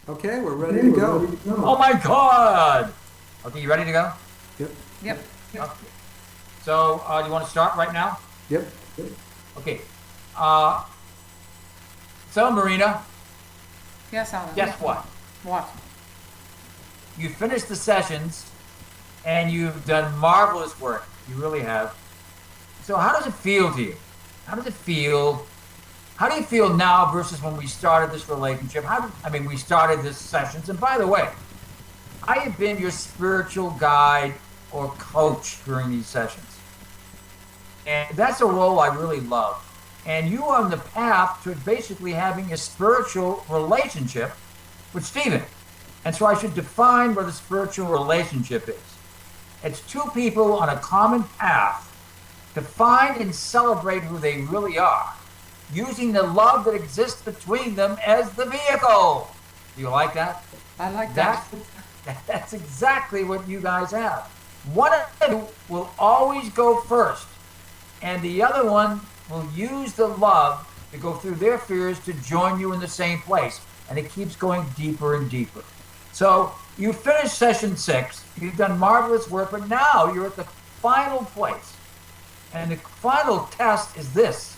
Okay, we're ready to go. Oh my God! Okay, you ready to go? Yep. Yep. Okay. So, do you want to start right now? Yep. Okay. Uh, so, Marina, Yes, Alan. guess what? What? You finished the sessions, and you've done marvelous work. You really have. So, how does it feel to you? How does it feel? How do you feel now versus when we started this relationship? We started this sessions. And by the way, I have been your spiritual guide or coach during these sessions. And that's a role I really love. And you are on the path to basically having a spiritual relationship with Stephen. And so I should define what a spiritual relationship is. It's two people on a common path to find and celebrate who they really are, using the love that exists between them as the vehicle. Do you like that? I like that. That's exactly what you guys have. One of you will always go first, and the other one will use the love to go through their fears to join you in the same place. And it keeps going deeper and deeper. So you finished session 6. You've done marvelous work, but now you're at the final place. And the final test is this.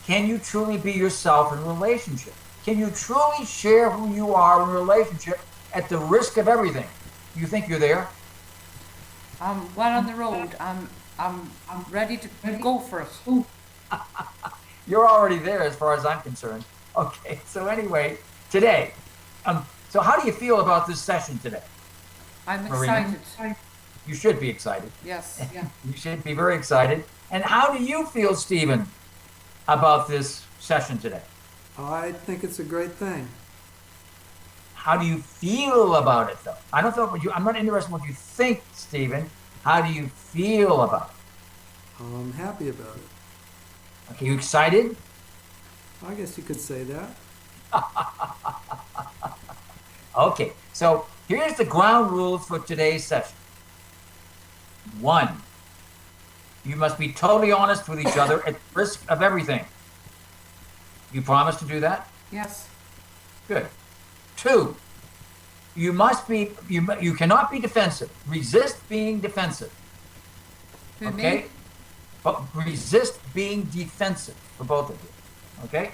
Can you truly be yourself in a relationship? Can you truly share who you are in a relationship at the risk of everything? You think you're there? I'm well on the road. I'm ready to go for it. You're already there as far as I'm concerned. Okay, so anyway, today, so how do you feel about this session today? I'm Marina? excited. You should be excited. Yes. Yeah. You should be very excited. And how do you feel, Stephen, about this session today? I think it's a great thing. How do you feel about it, though? I'm not interested in what you think, Stephen. How do you feel about it? I'm happy about it. Okay, you excited? I guess you could say that. Okay, so here's the ground rules for today's session. 1, you must be totally honest with each other at the risk of everything. You promise to do that? Yes. Good. 2, you cannot be defensive. Resist being defensive. Who, Okay? me? But resist being defensive for both of you. Okay?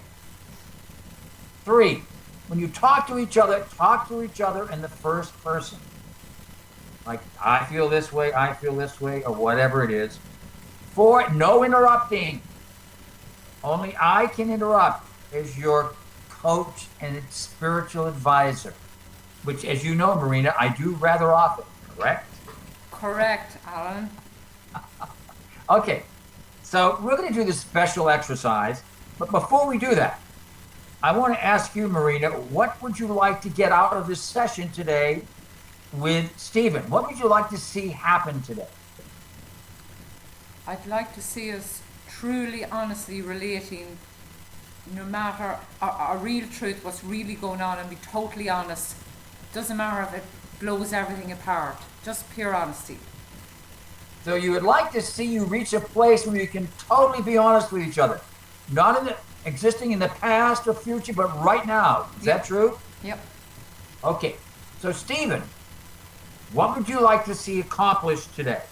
3, when you talk to each other in the first person. Like, I feel this way, or whatever it is. 4, no interrupting. Only I can interrupt as your coach and spiritual advisor, which, as you know, Marina, I do rather often, correct? Correct, Alan. Okay, so we're going to do this special exercise, but before we do that, I want to ask you, Marina, what would you like to get out of this session today with Stephen? What would you like to see happen today? I'd like to see us truly, honestly relating, no matter our real truth, what's really going on, and be totally honest. Doesn't matter if it blows everything apart. Just pure honesty. So you would like to see you reach a place where you can totally be honest with each other, not existing in the past or future, but right now. Is that true? Yep. Okay. So Stephen, what would you like to see accomplished today?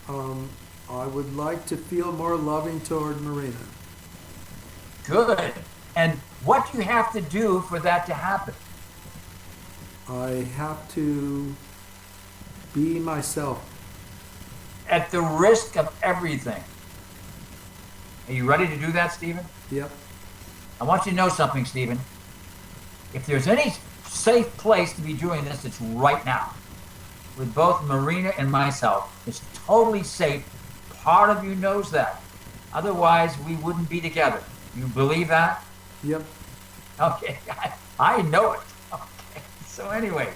I would like to feel more loving toward Marina. Good. And what do you have to do for that to happen? I have to be myself. At the risk of everything. Are you ready to do that, Stephen? Yep. I want you to know something, Stephen. If there's any safe place to be doing this, it's right now. With both Marina and myself, it's totally safe. Part of you knows that. Otherwise, we wouldn't be together. You believe that? Yep. Okay, I know it. Okay, so anyway,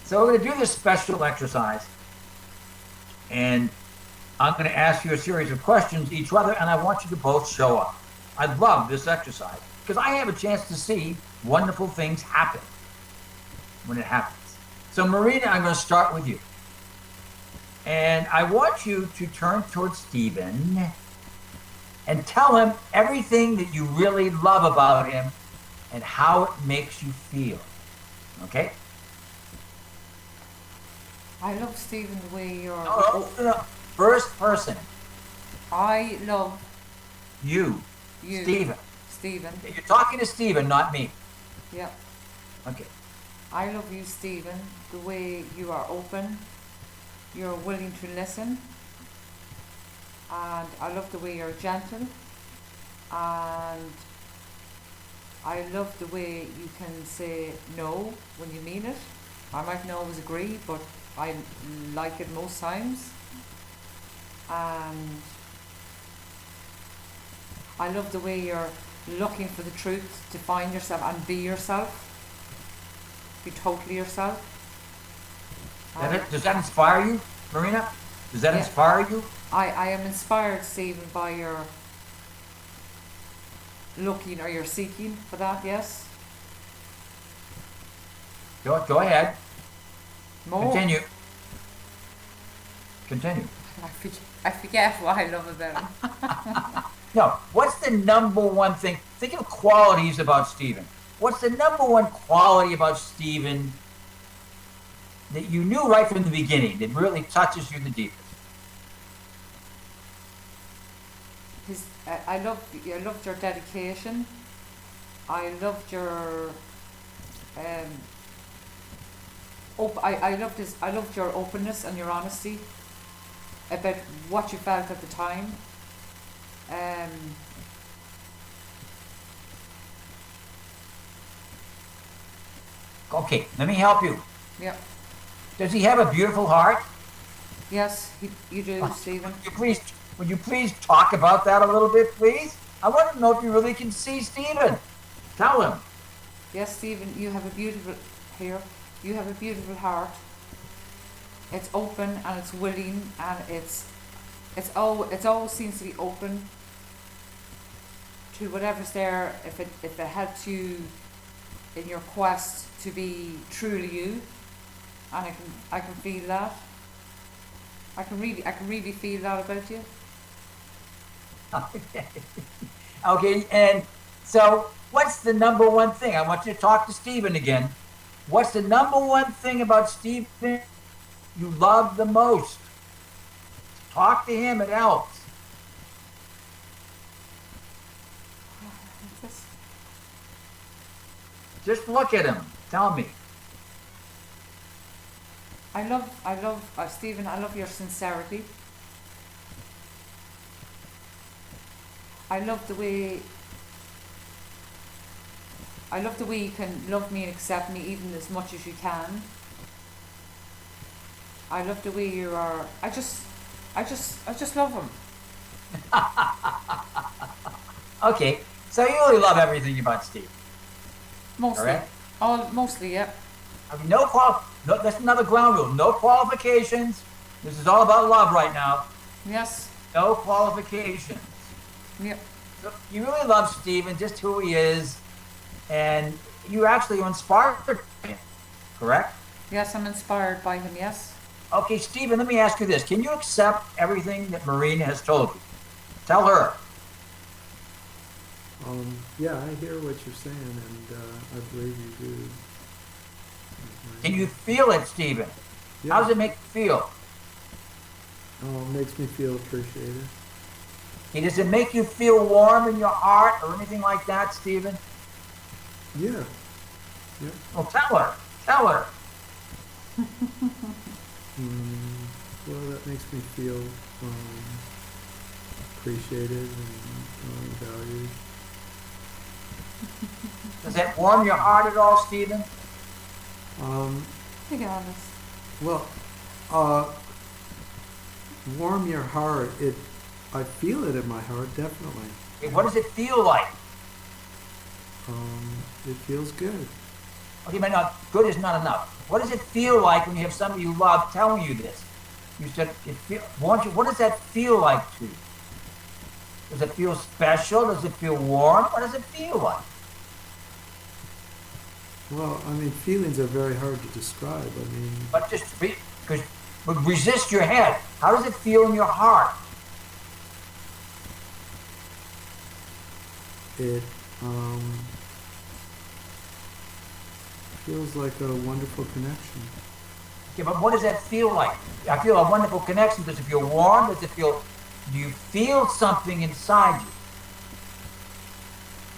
so we're going to do this special exercise, and I'm going to ask you a series of questions each other, and I want you to both show up. I love this exercise because I have a chance to see wonderful things happen when it happens. So Marina, I'm going to start with you. And I want you to turn towards Stephen and tell him everything that you really love about him and how it makes you feel. Okay? I love Stephen the way you're. No. First person. I love You. you, Stephen. Stephen. You're talking to Stephen, not me. Yeah. Okay. I love you, Stephen, the way you are open, you're willing to listen, and I love the way you're gentle, and I love the way you can say no when you mean it. I might not always agree, but I like it most times. And I love the way you're looking for the truth to find yourself and be yourself. Be totally yourself. Does that inspire you, Marina? Does that Yeah. inspire you? I am inspired, Stephen, by your looking or your seeking for that, yes? Go ahead. More. Continue. I forget what I love about him. No, what's the number one thing? Think of qualities about Stephen. What's the number one quality about Stephen that you knew right from the beginning that really touches you the deepest? I loved your dedication. I loved your I loved your openness and your honesty about what you felt at the time. Okay, let me help you. Yeah. Does he have a beautiful heart? Yes, you do, Stephen. Would you please talk about that a little bit, please? I want to know if you really can see Stephen. Tell him. Yes, Stephen, you have a beautiful You have a beautiful heart. It's open and it's willing and it always seems to be open to whatever's there if it helps you in your quest to be truly you. And I can feel that. I can really feel that about you. Okay, and so what's the number one thing? I want you to talk to Stephen again. What's the number one thing about Stephen you love the most? Talk to him, it helps. Just look at him. Tell me. I love Stephen, I love your sincerity. I love the way you can love me and accept me even as much as you can. I love the way you are. I just love him. Okay, so you really love everything about Steve. Mostly. All right. Mostly, yeah. I mean, no, that's another ground rule. No qualifications. This is all about love right now. Yes. No qualifications. Yep. So you really love Stephen, just who he is, and you actually inspired him, correct? Yes, I'm inspired by him, yes. Okay, Stephen, let me ask you this. Can you accept everything that Marina has told you? Tell her. Yeah, I hear what you're saying, and I believe you do. Can you feel it, Stephen? Yeah. How does it make you feel? It makes me feel appreciated. Okay, does it make you feel warm in your heart or anything like that, Stephen? Yeah. Yeah. Well, tell her. Tell her. Well, that makes me feel appreciated and valued. Does that warm your heart at all, Stephen? Be honest. Well, warm your heart. I feel it in my heart, definitely. Okay, what does it feel like? It feels good. Okay, but not good is not enough. What does it feel like when you have somebody you love telling you this? You said what does that feel like to you? Does it feel special? Does it feel warm? What does it feel like? Well, I mean, feelings are very hard to describe. I mean, But just because resist your head. How does it feel in your heart? it feels like a wonderful connection. Okay, but what does that feel like? I feel a wonderful connection. Does it feel warm? Does it feel? Do you feel something inside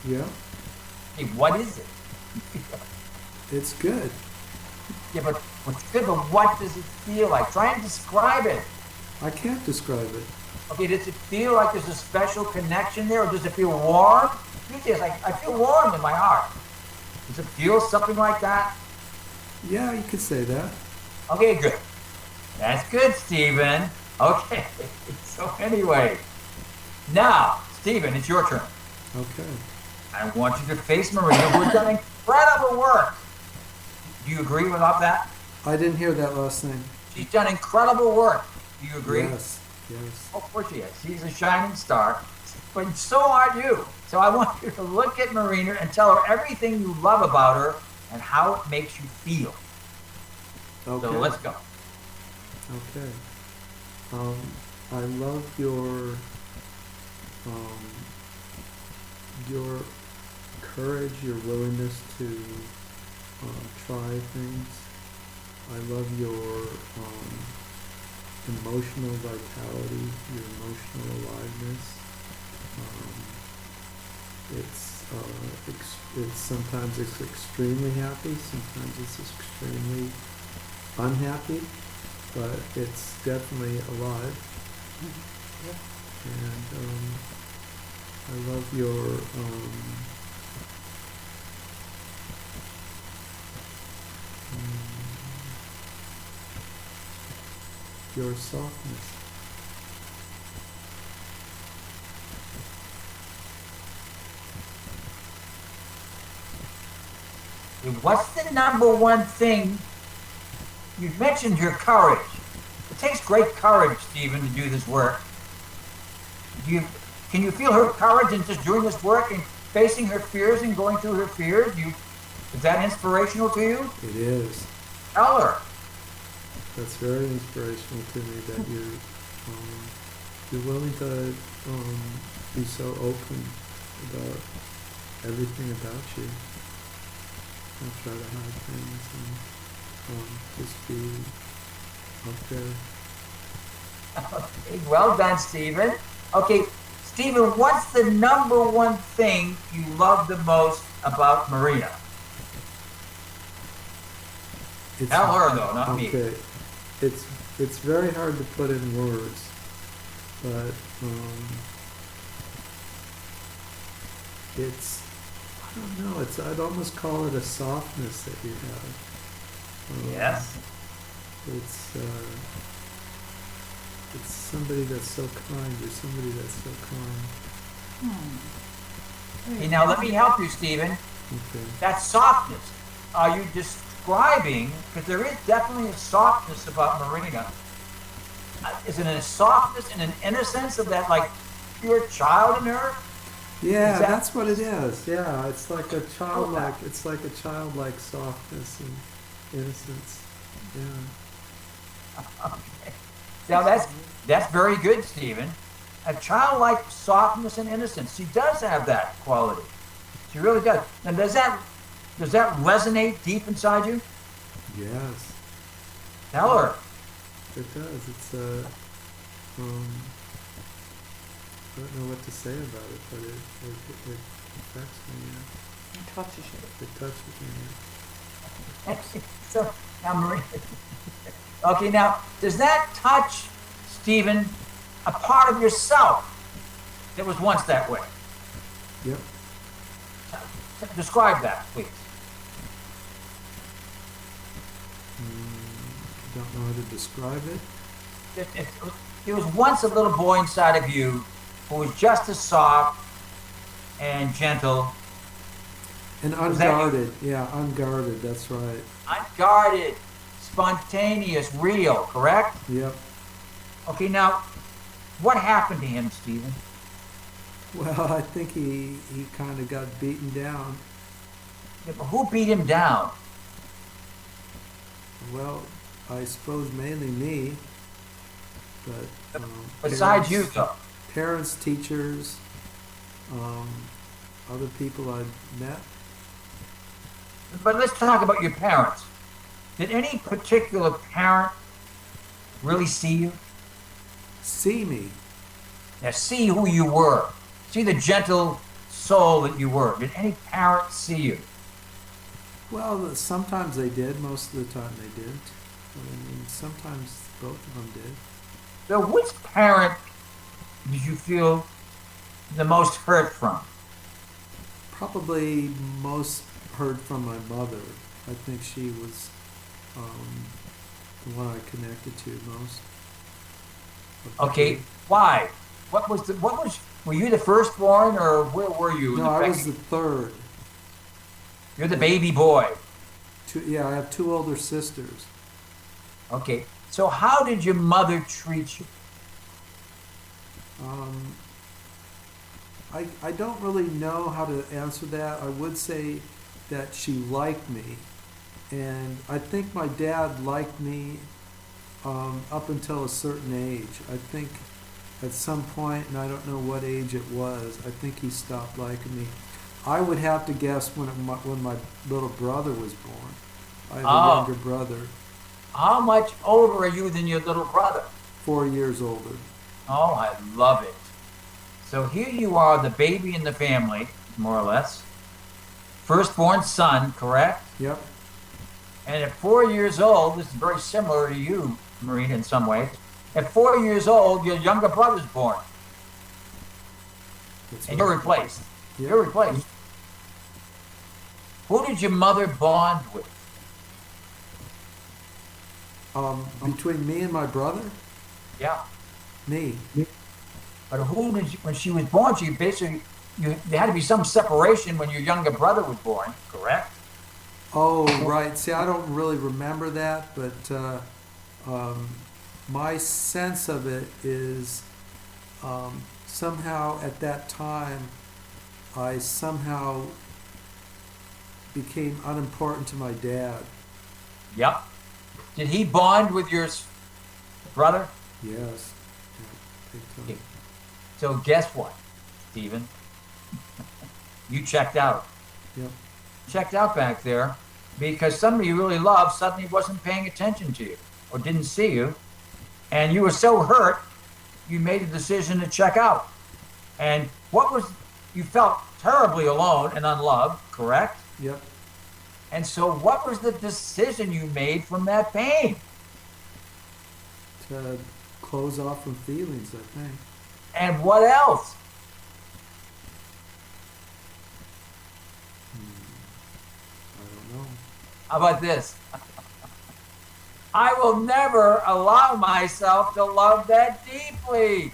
you? Yeah, Okay, what is it? it's good. Yeah, but what's good? But what does it feel like? Try and describe it. I can't describe it. Okay, does it feel like there's a special connection there, or does it feel warm? Usually it's like I feel warm in my heart. Does it feel something like that? Yeah, you could say that. Okay, good. That's good, Stephen. Okay. So anyway, now, Stephen, it's your turn. Okay. I want you to face Marina, who's done incredible work. Do you agree with all that? I didn't hear that last thing. She's done incredible work. Do you agree? Yes, yes. Of course she is. She's a shining star. But so are you. So I want you to look at Marina and tell her everything you love about her and how it makes you feel. Okay. So let's go. Okay. I love your courage, your willingness to try things. I love your emotional vitality, your emotional aliveness. It's sometimes it's extremely happy, sometimes it's extremely unhappy, but it's definitely alive. And I love your softness. What's the number one thing? You mentioned your courage. It takes great courage, Stephen, to do this work. Can you feel her courage in just doing this work and facing her fears and going through her fears? Is that inspirational to you? It is. Tell her. That's very inspirational to me that you're willing to be so open about everything about you. Don't try to hide things and just be out there. Okay, well done, Stephen. Okay, Stephen, what's the number one thing you love the most about Marina? Tell her, though, not me. Okay. It's very hard to put in words, but I don't know, I'd almost call it a softness that you have. Yes. It's somebody that's so kind. You're somebody that's so kind. Okay, now let me help you, Stephen. Okay. That softness, are you describing, because there is definitely a softness about Marina. Is it a softness and an innocence of that, like, pure child in her? Yeah, that's what it is. Yeah, it's like a childlike. It's like a childlike softness and innocence. Yeah. Okay. Now that's very good, Stephen. A childlike softness and innocence. She does have that quality. She really does. Now, does that resonate deep inside you? Yes. Tell her. It does. It's I don't know what to say about it, but it affects me. Yeah. It touches you. It touches me. Yeah. Okay, so now Marina. Okay, now does that touch, Stephen, a part of yourself that was once that way? Yep. Describe that, please. Don't know how to describe it. There was once a little boy inside of you who was just as soft and gentle. And unguarded. Yeah, unguarded. That's right. Unguarded, spontaneous, real, correct? Yep. Okay, now, what happened to him, Stephen? Well, I think he kind of got beaten down. Yeah, but who beat him down? Well, I suppose mainly me, but Besides you, though. parents, teachers, other people I'd met. but let's talk about your parents. Did any particular parent really see you? See me? Now, see who you were. See the gentle soul that you were. Did any parent see you? Well, sometimes they did. Most of the time they didn't. Sometimes both of them did. So which parent did you feel the most hurt from? Probably most hurt from my mother. I think she was the one I connected to most. Okay, why? Were you the firstborn, or where were you? No, I was the third. You're the baby boy. I have 2 older sisters. Okay, so how did your mother treat you? I don't really know how to answer that. I would say that she liked me, and I think my dad liked me up until a certain age. I think at some point, and I don't know what age it was, I think he stopped liking me. I would have to guess when my little brother was born. I have a younger brother. How much older are you than your little brother? 4 years older. Oh, I love it. So here you are, the baby in the family, more or less. Firstborn son, correct? Yep. And at 4 years old, this is very similar to you, Marina, in some ways. At 4 years old, your younger brother's born. And you're replaced. Yep. You're replaced. Who did your mother bond with? Between me and my brother? Yeah. Me. But who did you, when she was born, she basically, there had to be some separation when your younger brother was born, correct? Oh, right. See, I don't really remember that, but my sense of it is somehow at that time, I somehow became unimportant to my dad. Yep. Did he bond with your brother? Yes. Yeah, big time. Okay. So guess what, Stephen? You checked out. Yep. Checked out back there because somebody you really loved suddenly wasn't paying attention to you or didn't see you. And you were so hurt, you made a decision to check out. And you felt terribly alone and unloved, correct? Yep. And so what was the decision you made from that pain? To close off from feelings, I think. And what else? I don't know. How about this? I will never allow myself to love that deeply.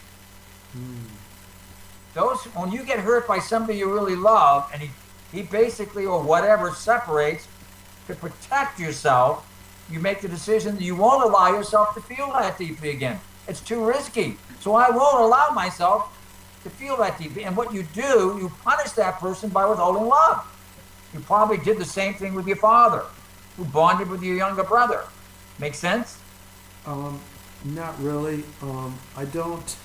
When you get hurt by somebody you really love, and he basically, or whatever, separates, to protect yourself, you make the decision that you won't allow yourself to feel that deeply again. It's too risky. So I won't allow myself to feel that deeply. And what you do, you punish that person by withholding love. You probably did the same thing with your father, who bonded with your younger brother. Make sense? Not really. I don't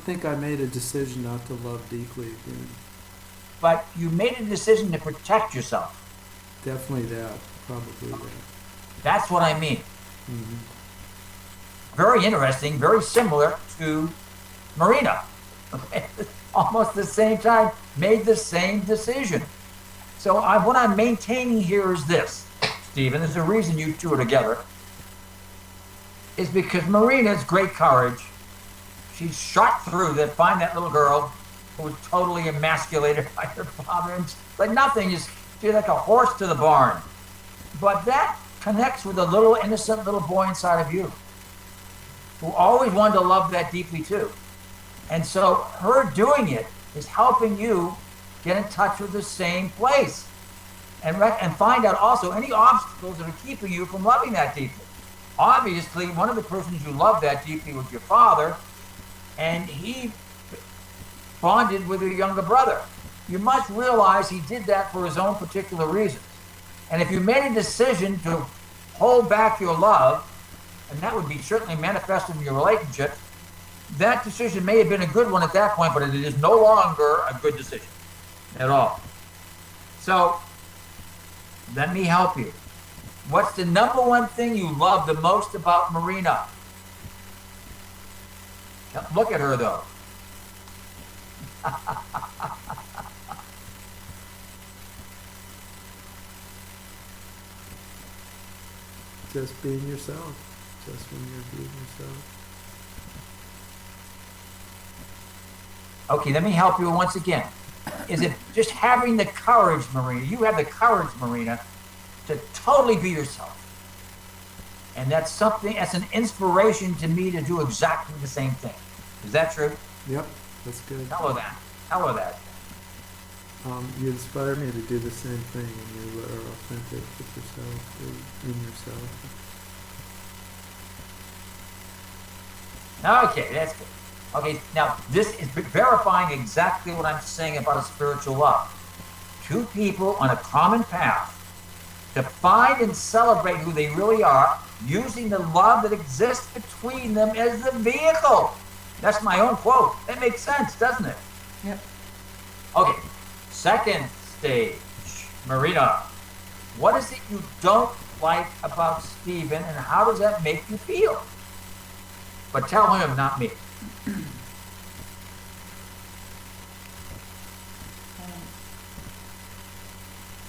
think I made a decision not to love deeply again. But you made a decision to protect yourself. Definitely that. Probably that. That's what I mean. Mm-hmm. Very interesting, very similar to Marina. Almost the same time, made the same decision. So what I'm maintaining here is this, Stephen, there's a reason you two are together, is because Marina's great courage. She shot through to find that little girl who was totally emasculated by her father. And like nothing, she's like a horse to the barn. But that connects with a little innocent little boy inside of you who always wanted to love that deeply too. And so her doing it is helping you get in touch with the same place and find out also any obstacles that are keeping you from loving that deeply. Obviously, one of the persons you loved that deeply was your father, and he bonded with your younger brother. You must realize he did that for his own particular reasons. And if you made a decision to hold back your love, and that would be certainly manifested in your relationship, that decision may have been a good one at that point, but it is no longer a good decision at all. So let me help you. What's the number one thing you love the most about Marina? Look at her, though. Just being yourself. Just when you're being yourself. Okay, let me help you once again. Is it just having the courage, Marina? You have the courage, Marina, to totally be yourself. And that's something, that's an inspiration to me to do exactly the same thing. Is that true? Yep, that's good. Tell her that. Tell her that. You inspire me to do the same thing, and you are authentic with yourself, in yourself. Okay, that's good. Okay, now this is verifying exactly what I'm saying about a spiritual love. Two people on a common path to find and celebrate who they really are, using the love that exists between them as the vehicle. That's my own quote. That makes sense, doesn't it? Yep. Okay, second stage. Marina, what is it you don't like about Stephen, and how does that make you feel? But tell him, not me.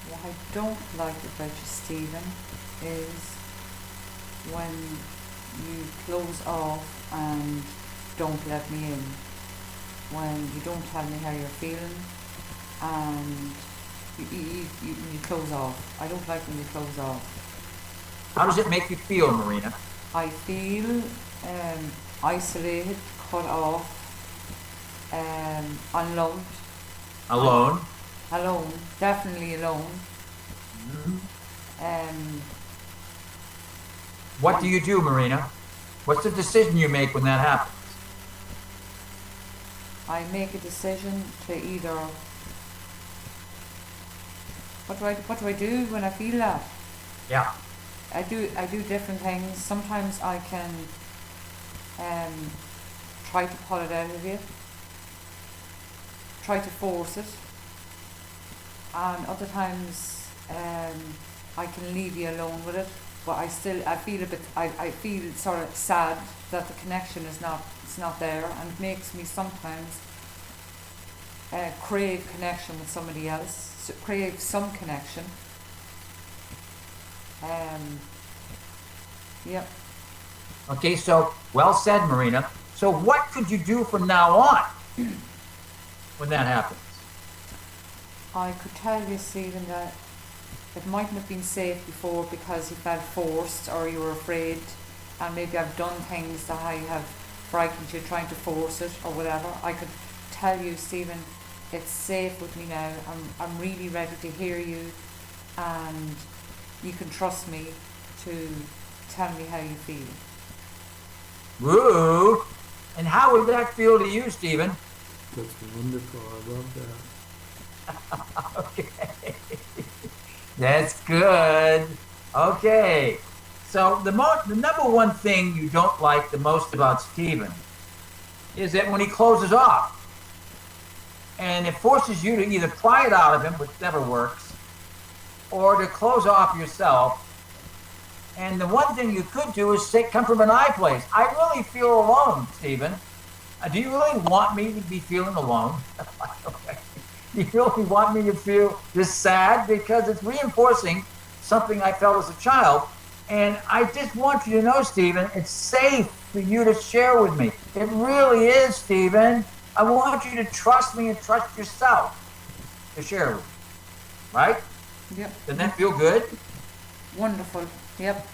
What I don't like about you, Stephen, is when you close off and don't let me in. When you don't tell me how you're feeling and you close off. I don't like when you close off. How does it make you feel, Marina? I feel isolated, cut off, unloved. Alone? Alone, definitely alone. Mm-hmm. What do you do, Marina? What's the decision you make when that happens? I make a decision to either. What do I do when I feel that? Yeah. I do different things. Sometimes I can try to pull it out of you, try to force it, and other times I can leave you alone with it. But I feel a bit. I feel sort of sad that the connection is not there, and it makes me sometimes crave connection with somebody else, crave some connection. Yep. Okay, so well said, Marina. So what could you do from now on when that happens? I could tell you, Stephen, that it mightn't have been safe before because you felt forced or you were afraid, and maybe I've done things that I have frightened you trying to force it or whatever. I could tell you, Stephen, it's safe with me now. I'm really ready to hear you, and you can trust me to tell me how you feel. Woo! And how would that feel to you, Stephen? That's wonderful. I love that. Okay. That's good. Okay. So the number one thing you don't like the most about Stephen is that when he closes off, and it forces you to either pry it out of him, which never works, or to close off yourself. And the one thing you could do is come from an I place. I really feel alone, Stephen. Do you really want me to be feeling alone? Do you really want me to feel this sad? Because it's reinforcing something I felt as a child. And I just want you to know, Stephen, it's safe for you to share with me. It really is, Stephen. I want you to trust me and trust yourself to share with me. Right? Yep. Doesn't that feel good? Wonderful. Yep.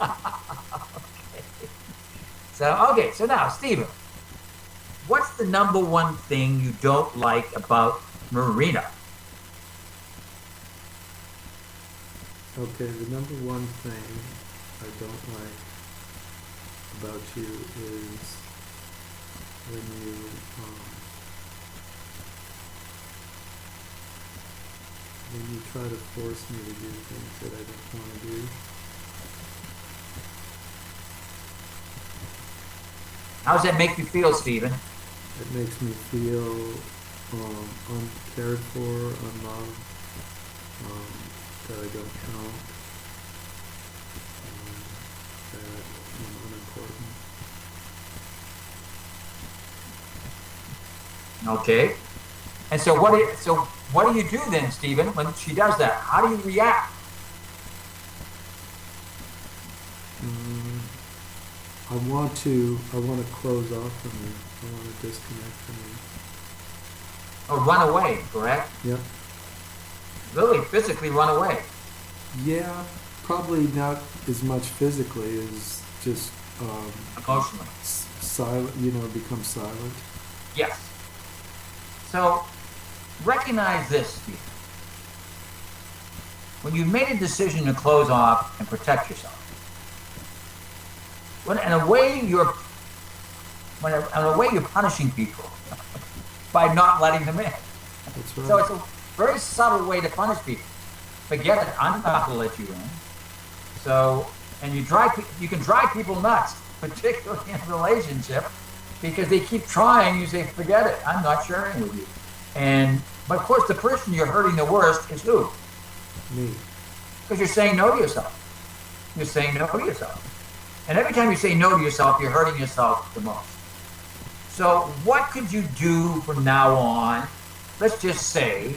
Okay. So now, Stephen, what's the number one thing you don't like about Marina? Okay, the number one thing I don't like about you is when you try to force me to do things that I don't want to do. How does that make you feel, Stephen? It makes me feel uncared for, unloved, that I don't count. important. Okay. And so what do you do then, Stephen, when she does that? How do you react? I want to close off from you. I want to disconnect from Or run away, correct? you. Yep. Really physically run away. Yeah, probably not as much physically as just Emotionally. silent. Become silent. Yes. So recognize this, Stephen. When you've made a decision to close off and protect yourself, in a way you're punishing people by not letting them in. That's right. So it's a very subtle way to punish people. Forget it, I'm not going to let you in. So, and you can drive people nuts, particularly in a relationship, because they keep trying. You say, forget it, I'm not sharing with you. But of course, the person you're hurting the worst is who? Me. Because you're saying no to yourself. You're saying no to yourself. And every time you say no to yourself, you're hurting yourself the most. So what could you do from now on? Let's just say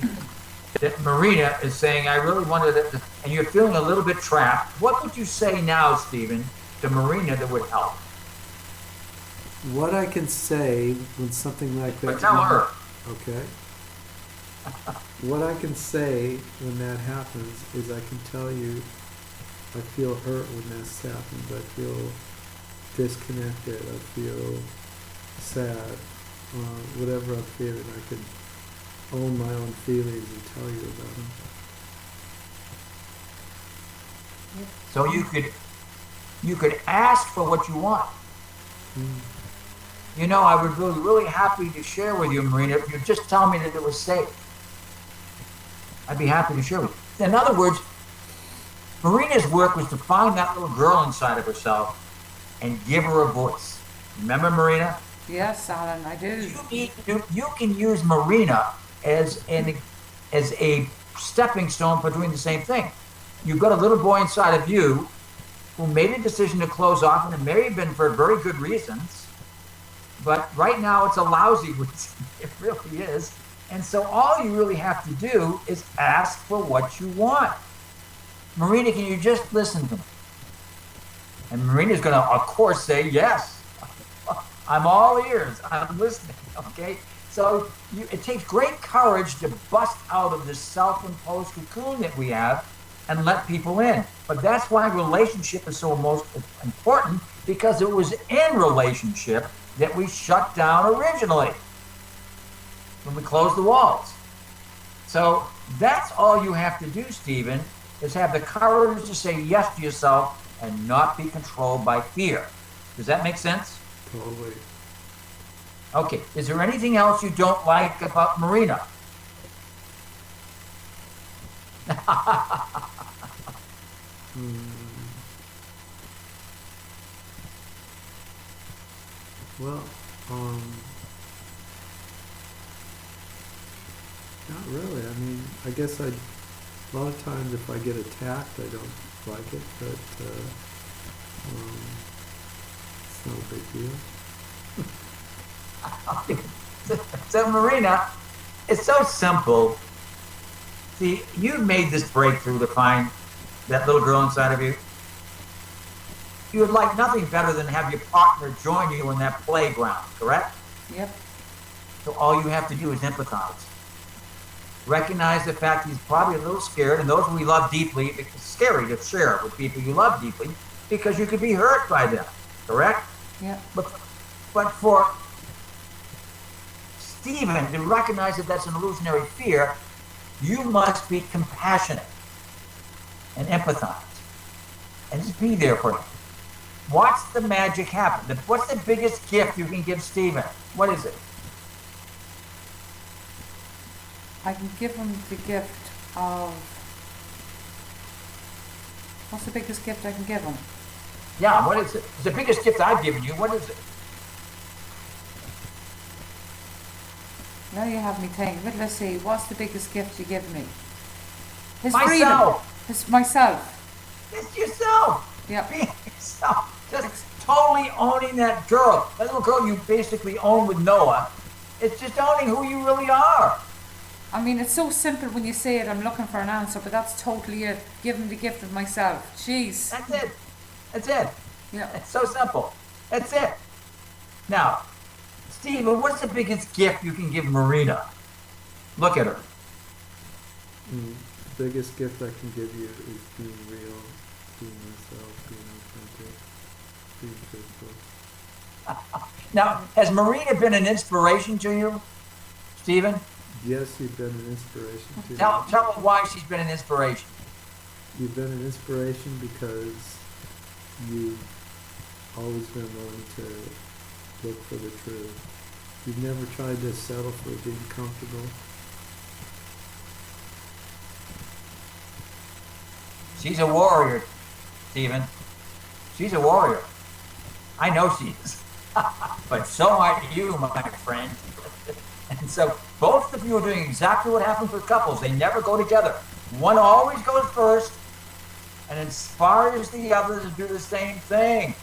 that Marina is saying, I really wanted it, and you're feeling a little bit trapped. What would you say now, Stephen, to Marina that would help? What I can say when something like that... But tell her. Okay. What I can say when that happens is I can tell you I feel hurt when this happens. I feel disconnected. I feel sad. Whatever I'm feeling, I can own my own feelings and tell you about them. So you could ask for what you want. I would be really happy to share with you, Marina, if you just tell me that it was safe. I'd be happy to share with you. In other words, Marina's work was to find that little girl inside of herself and give her a voice. Remember, Marina? Yes, Alan, I do. You can use Marina as a stepping stone for doing the same thing. You've got a little boy inside of you who made a decision to close off, and it may have been for very good reasons, but right now it's a lousy reason. It really is. And so all you really have to do is ask for what you want. Marina, can you just listen to me? And Marina's going to, of course, say, yes. I'm all ears. I'm listening, okay? So it takes great courage to bust out of this self-imposed cocoon that we have and let people in. But that's why relationship is so most important, because it was in relationship that we shut down originally when we closed the walls. So that's all you have to do, Stephen, is have the courage to say yes to yourself and not be controlled by fear. Does that make sense? Totally. Okay. Is there anything else you don't like about Marina? Well, not really. I mean, I guess a lot of times if I get attacked, I don't like it, but it's not a big deal. So Marina, it's so simple. See, you made this breakthrough to find that little girl inside of you. You would like nothing better than have your partner join you in that playground, correct? Yep. So all you have to do is empathize. Recognize the fact he's probably a little scared, and those we love deeply, it's scary to share with people you love deeply because you could be hurt by them, correct? Yep. But for Stephen to recognize that that's an illusionary fear, you must be compassionate and empathize and just be there for him. Watch the magic happen. What's the biggest gift you can give Stephen? What is it? I can give him the gift of... What's the biggest gift I can give him? Yeah, what is it? It's the biggest gift I've given you. What is it? Now you have me thinking, but let's see, what's the biggest gift you give me? His Myself. freedom. Myself. It's yourself. Yep. Be yourself. Just totally owning that girl. That little girl you basically own with Noah. It's just owning who you really are. I mean, it's so simple when you say it. I'm looking for an answer, but that's totally it. Give him the gift of myself. Jeez. That's it. That's it. Yeah. It's so simple. That's it. Now, Stephen, what's the biggest gift you can give Marina? Look at her. The biggest gift I can give you is being real, being myself, being authentic, being truthful. Now, has Marina been an inspiration to you, Stephen? Yes, you've been an inspiration to me. Tell me why she's been an inspiration. You've been an inspiration because you've always been willing to look for the truth. You've never tried to settle for being comfortable. She's a warrior, Stephen. She's a warrior. I know she is. But so are you, my friend. And so both of you are doing exactly what happens with couples. They never go together. One always goes first and inspires the other to do the same thing.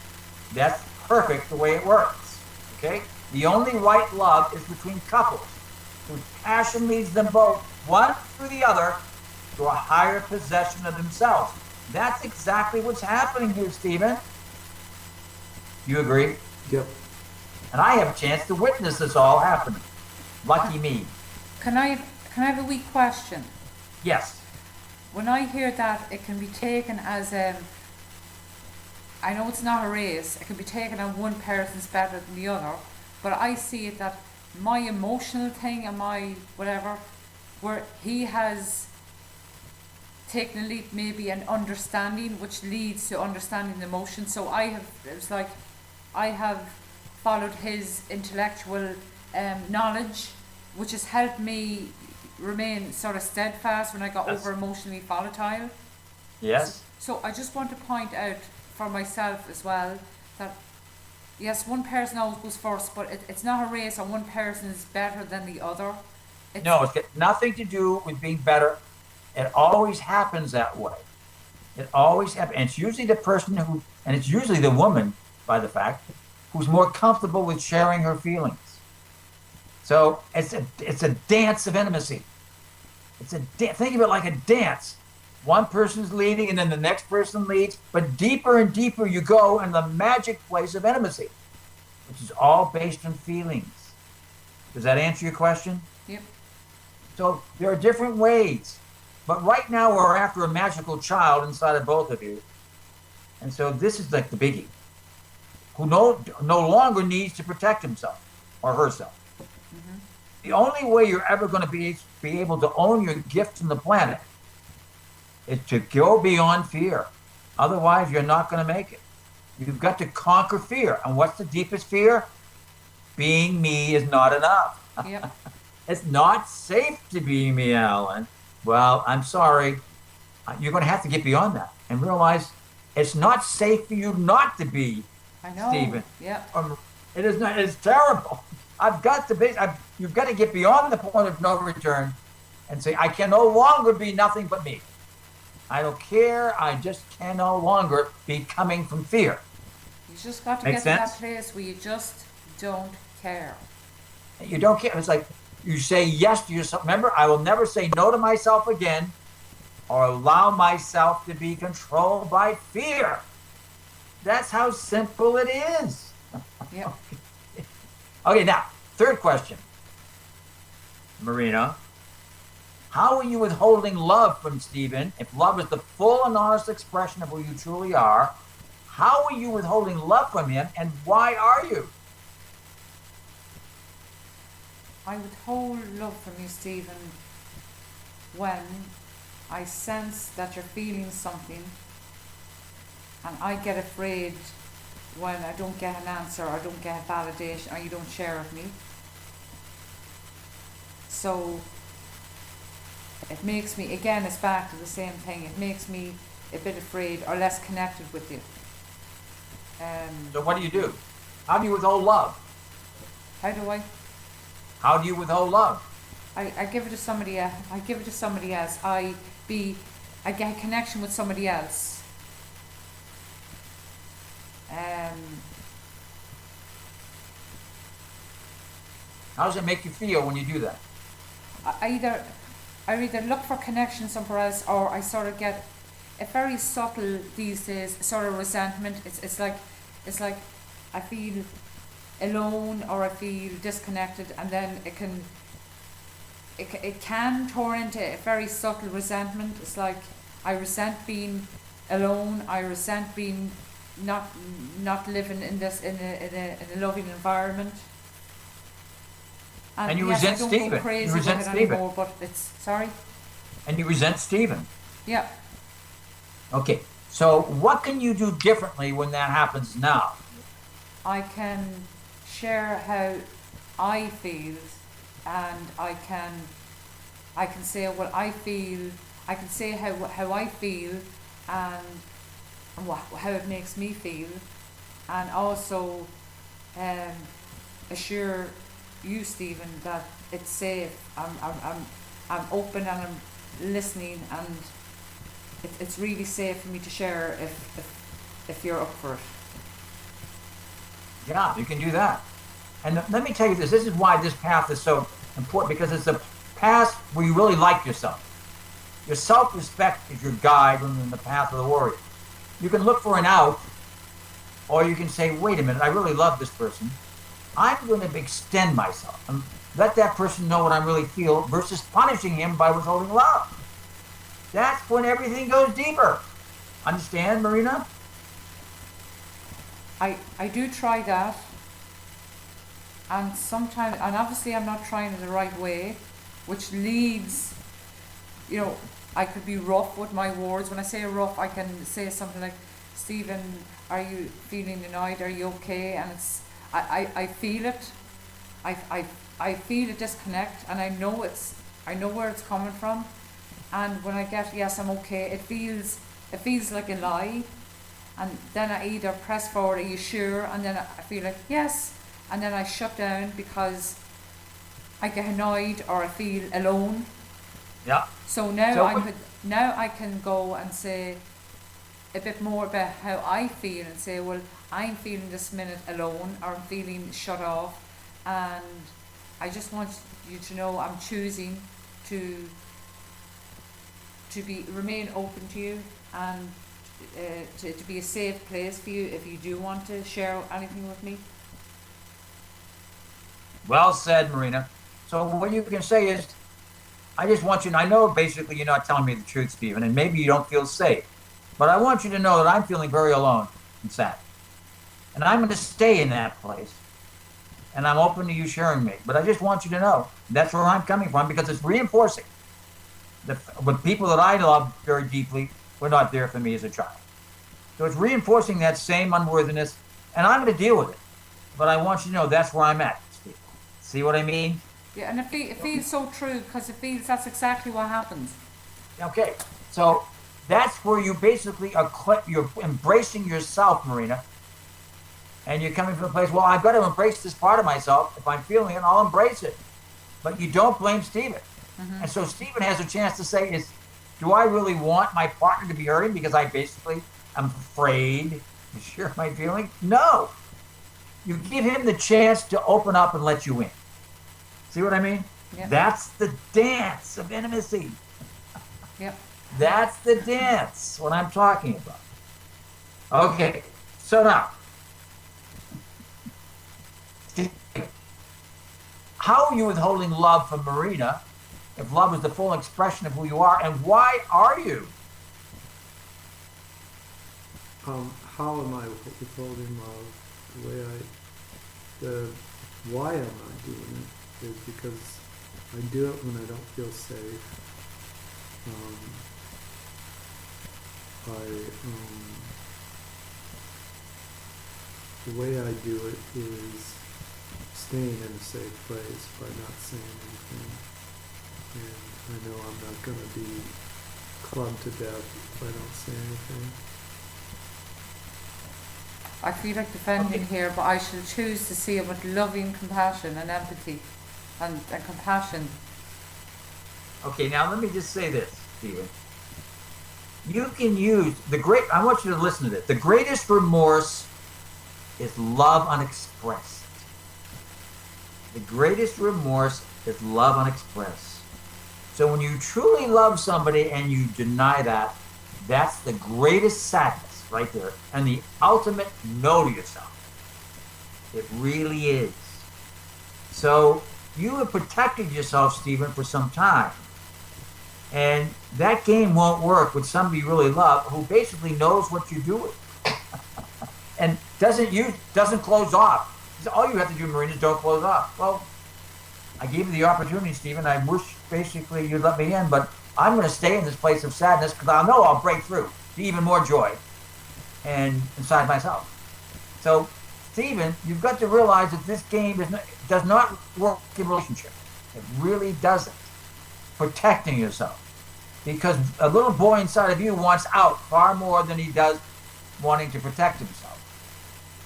That's perfect the way it works. Okay? The only right love is between couples, whose passion leads them both, one through the other, to a higher possession of themselves. That's exactly what's happening here, Stephen. You agree? Yep. And I have a chance to witness this all happening. Lucky me. Can I have a wee question? Yes. When I hear that, it can be taken as I know it's not a race. It can be taken as one person's better than the other, but I see it that my emotional thing and my whatever, where he has taken a leap, maybe an understanding, which leads to understanding the emotion. So I have followed his intellectual knowledge, which has helped me remain sort of steadfast when I got over emotionally volatile. Yes. So I just want to point out for myself as well that yes, one person always goes first, but it's not a race and one person is better than the other. No, it's got nothing to do with being better. It always happens that way. It always happens. And it's usually the person who, and it's usually the woman, by the fact, who's more comfortable with sharing her feelings. So it's a dance of intimacy. Think of it like a dance. One person's leading and then the next person leads, but deeper and deeper you go in the magic place of intimacy, which is all based on feelings. Does that answer your question? Yep. So there are different ways, but right now we're after a magical child inside of both of you. And so this is like the biggie, who no longer needs to protect himself or herself. Mm-hmm. The only way you're ever going to be able to own your gift from the planet is to go beyond fear. Otherwise, you're not going to make it. You've got to conquer fear. And what's the deepest fear? Being me is not enough. Yep. It's not safe to be me, Alan. Well, I'm sorry. You're going to have to get beyond that and realize it's not safe for you not to be I know. Stephen. Yeah. It is not. It's terrible. You've got to get beyond the point of no return and say, I can no longer be nothing but me. I don't care. I just can no longer be coming from fear. You just got to Make get sense? to that place where you just don't care. You don't care. It's like you say yes to yourself. Remember, I will never say no to myself again or allow myself to be controlled by fear. That's how simple it is. Yeah. Okay, now, third question. Marina, how are you withholding love from Stephen? If love is the full and honest expression of who you truly are, how are you withholding love from him and why are you? I withhold love from you, Stephen, when I sense that you're feeling something and I get afraid when I don't get an answer or I don't get validation or you don't share with me. So it makes me, again, it's back to the same thing, it makes me a bit afraid or less connected with you. So what do? How do you withhold love? How do I? How do you withhold love? I give it to somebody else. I give it to somebody else. I get a connection with somebody else. How does it make you feel when you do that? I either look for connection somewhere else, or I sort of get a very subtle these days sort of resentment. It's like I feel alone or I feel disconnected, and then it can turn into a very subtle resentment. It's like I resent being alone. I resent being not living in a loving environment. And you yes, resent I don't Stephen. go crazy You resent with it Stephen. anymore, but it's sorry. And you resent Stephen. Yeah. Okay. So what can you do differently when that happens now? I can share how I feel, and I can say what I feel. I can say how I feel, and how it makes me feel, and also assure you, Stephen, that it's safe. I'm open and I'm listening, and it's really safe for me to share if you're up for it. Yeah, you can do that. And let me tell you this. This is why this path is so important, because it's a path where you really like yourself. Your self-respect is your guide in the path of the warrior. You can look for an out, or you can say, wait a minute, I really love this person. I'm going to extend myself and let that person know what I really feel versus punishing him by withholding love. That's when everything goes deeper. Understand, Marina? I do try that, and sometimes, and obviously I'm not trying it the right way, which leads, I could be rough with my words. When I say rough, I can say something like, Stephen, are you feeling annoyed? Are you okay? And I feel it. I feel a disconnect, and I know where it's coming from. And when I get, yes, I'm okay, it feels like a lie. And then I either press forward, are you sure? And then I feel like, yes. And then I shut down because I get annoyed or I feel alone. Yeah. So now I can go and say a bit more about how I feel and say, well, I'm feeling this minute alone, or I'm feeling shut off, and I just want you to know I'm choosing to remain open to you, and to be a safe place for you if you do want to share anything with me. Well said, Marina. So what you can say is, I just want you to, I know basically you're not telling me the truth, Stephen, and maybe you don't feel safe, but I want you to know that I'm feeling very alone and sad. And I'm going to stay in that place. And I'm open to you sharing me. But I just want you to know that's where I'm coming from, because it's reinforcing the people that I love very deeply were not there for me as a child. So it's reinforcing that same unworthiness, and I'm going to deal with it. But I want you to know that's where I'm at, Steve. See what I mean? Yeah, and it feels so true, because it feels that's exactly what happens. Okay, so that's where you basically you're embracing yourself, Marina. And you're coming from a place, well, I've got to embrace this part of myself. If I'm feeling it, I'll embrace it. But you don't blame Stephen. Mm-hmm. And so Stephen has a chance to say, do I really want my partner to be hurting because I basically am afraid to share my feelings? No. You give him the chance to open up and let you in. See what I mean? Yep. That's the dance of intimacy. Yep. That's the dance, what I'm talking about. Okay, so now, how are you withholding love from Marina if love is the full expression of who you are, and why are you? How am I withholding love? Why am I doing it is because I do it when I don't feel safe. The way I do it is staying in a safe place by not saying anything. And I know I'm not going to be clubbed to death if I don't say anything. I feel like defending here, but I shall choose to see it with loving compassion and empathy and compassion. Okay, now let me just say this, Stephen. You can use I want you to listen to this. The greatest remorse is love unexpressed. The greatest remorse is love unexpressed. So when you truly love somebody and you deny that, that's the greatest sadness right there. And the ultimate no to yourself. It really is. So you have protected yourself, Stephen, for some time. And that game won't work with somebody you really love who basically knows what you're doing and doesn't close off. All you have to do, Marina, is don't close off. Well, I gave you the opportunity, Stephen. I wish basically you'd let me in, but I'm going to stay in this place of sadness because I know I'll break through to even more joy and inside myself. So, Stephen, you've got to realize that this game does not work in relationship. It really doesn't. Protecting yourself. Because a little boy inside of you wants out far more than he does wanting to protect himself.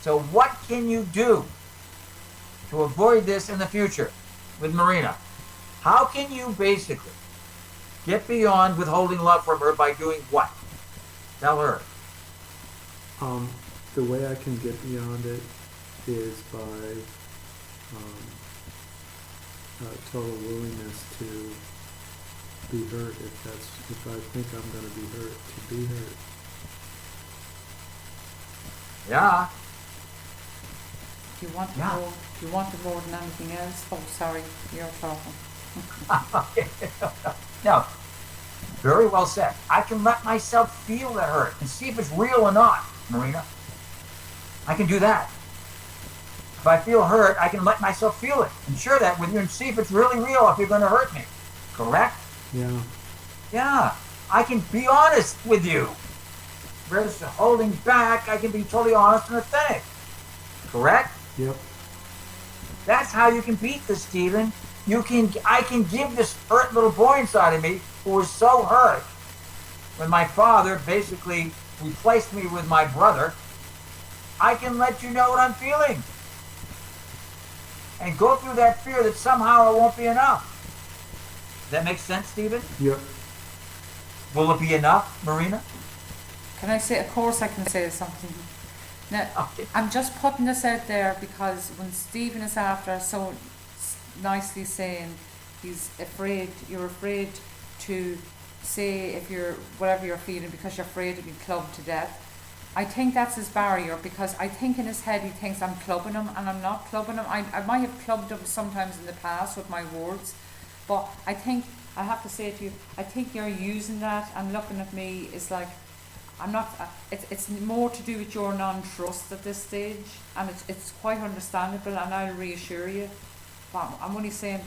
So what can you do to avoid this in the future with Marina? How can you basically get beyond withholding love from her by doing what? Tell her. The way I can get beyond it is by total willingness to be hurt if I think I'm going to be hurt, to be hurt. Yeah. Do you want it more than anything else? Oh, sorry, you're talking. No. Very well said. I can let myself feel the hurt and see if it's real or not, Marina. I can do that. If I feel hurt, I can let myself feel it and share that with you and see if it's really real, if you're going to hurt me. Correct? Yeah. Yeah. I can be honest with you. Versus holding back, I can be totally honest and authentic. Correct? Yep. That's how you can beat this, Stephen. I can give this hurt little boy inside of me who was so hurt when my father basically replaced me with my brother. I can let you know what I'm feeling. And go through that fear that somehow it won't be enough. Does that make sense, Stephen? Yep. Will it be enough, Marina? Can I say, of course I can say something. Now, Okay. I'm just putting this out there because when Stephen is after so nicely saying you're afraid to say if you're, whatever you're feeling because you're afraid to be clubbed to death. I think that's his barrier because I think in his head he thinks I'm clubbing him and I'm not clubbing him. I might have clubbed him sometimes in the past with my words, but I think, I have to say to you, I think you're using that and looking at me is like, I'm not, it's more to do with your non-trust at this stage, and it's quite understandable, and I'll reassure you. But I'm only saying,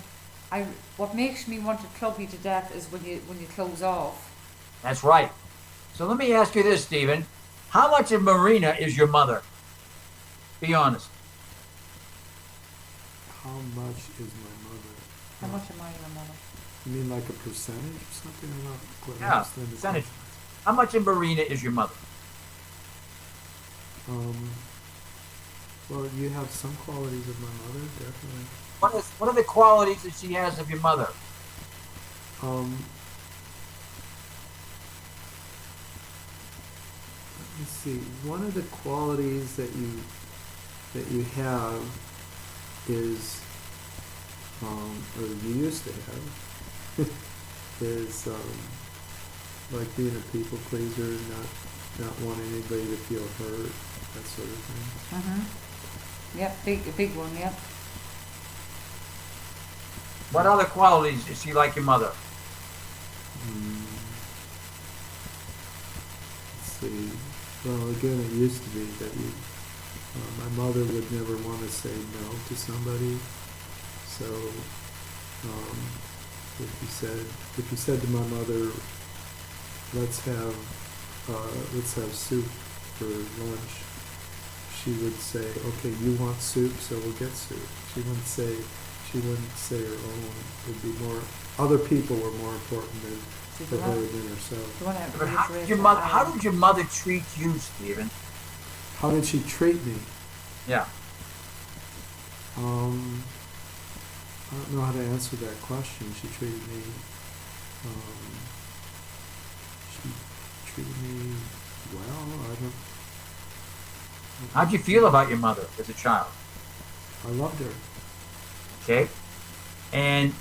what makes me want to club you to death is when you close off. That's right. So let me ask you this, Stephen. How much of Marina is your mother? Be honest. How much is my mother? How much am I your mother? You mean like a percentage or something? I'm not quite Yeah, understand the percentage. question. How much of Marina is your mother? Well, you have some qualities of my mother, definitely. What are the qualities that she has of your mother? Let me see. One of the qualities that you have is, or you used to have, is like being a people pleaser, not wanting anybody to feel hurt, that sort of thing. Yep, a big one, yep. What other qualities is she like your mother? Let's see. Well, again, it used to be that my mother would never want to say no to somebody. So, if you said to my mother, let's have soup for lunch, she would say, okay, you want soup, so we'll get soup. She wouldn't say her own. It'd be more, other people were more important for her than herself. But how did your mother treat you, Stephen? How did she treat me? Yeah. I don't know how to answer that question. She treated me well. How'd you feel about your mother as a child? I loved her. Okay. And